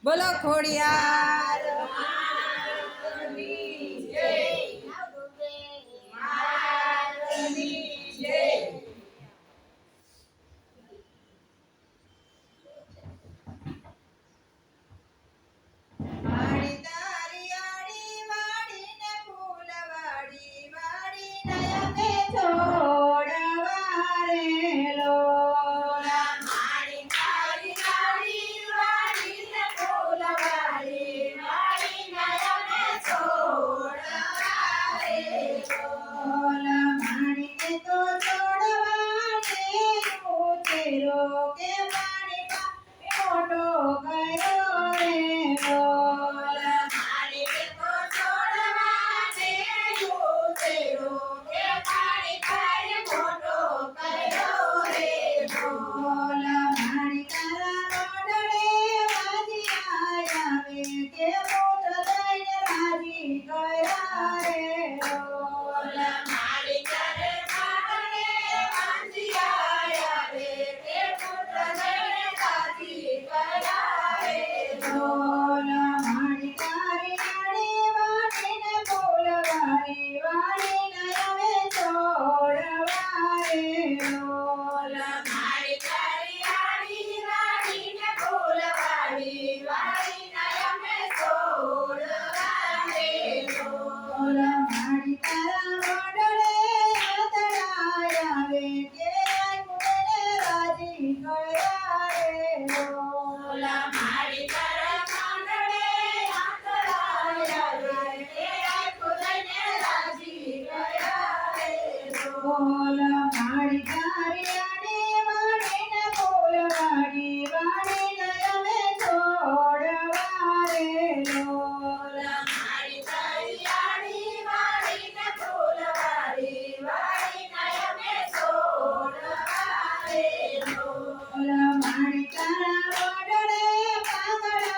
બોલો ખોડિયાર વાડી તારી આડી વાડીને ફૂલવાડી વાડીને અમે છોડવા રે લોલા. માડી તારી આડી વાડીને ફૂલવાડી વાડીને અમે છોડવા રે લોલા. માડીને તો છોડવાને ઉતેરો કે પાણી મોટો કર્યો રે લોલા. માડીને તો છોડવાને ઉતેરો કે પાણી પાય મોટો કર્યો રે લોલા. માડી તારા મોઢડે વાજિયા આવે કે મોઢ લઈને રાજી કર્યા રે લોલા. માડી તારે માગણે વાંજિયા આવે કે પુત્ર લઈને રાજી કર્યા રે લોલા. માડી તારી આડી વાડીને ફૂલવાડી વાડીને અમે છોડવા રે લોલા. માડી તારી આડી વાડીને ફૂલવાડી વાડીને અમે છોડવા રે લોલા. માડી તારા મોઢડે વાદળાય આવે કે કુળને રાજી કર્યા રે લોલા. માડી તારા માંડવે આંતરાય આવે કે ખુદને રાજી કર્યા રે લોલા. માડી તારી આડી વાડીને ફૂલવાડી વાડીને અમે છોડવા રે લોલા. માડી તારી આડી વાડીને ફૂલવાડી વાડીને અમે છોડવા રે લોલા. માડી તારા મોઢડે પાગળ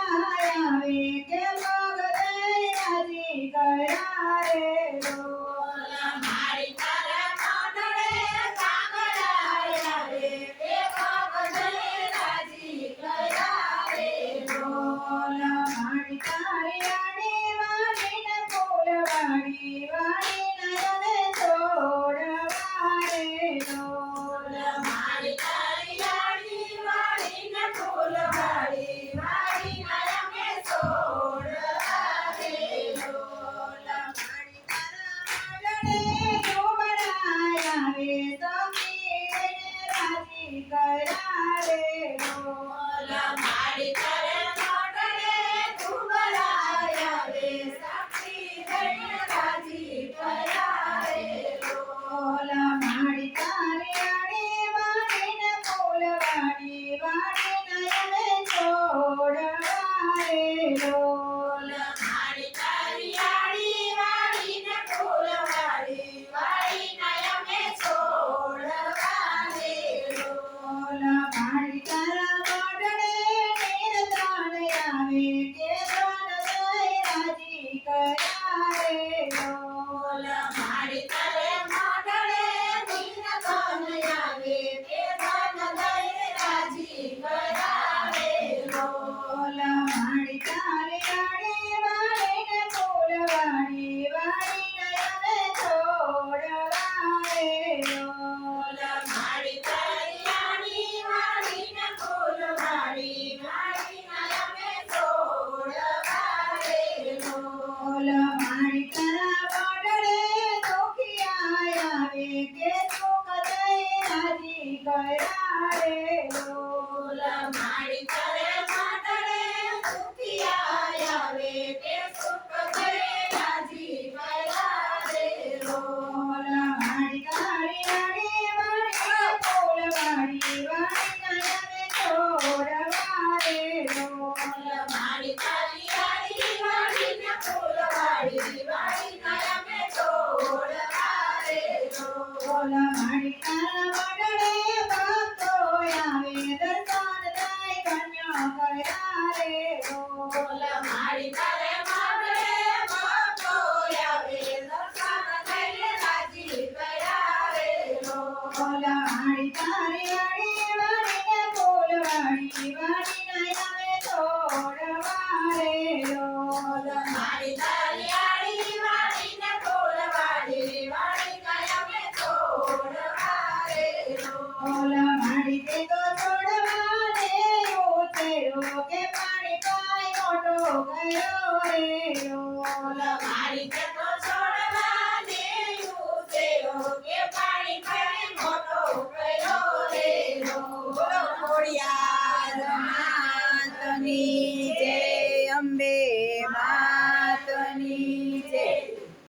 ઓલા માડી તે તો છોડવાને ઉતર્યો કે પાણી પાઈ મોટો ગયો રે લોલ.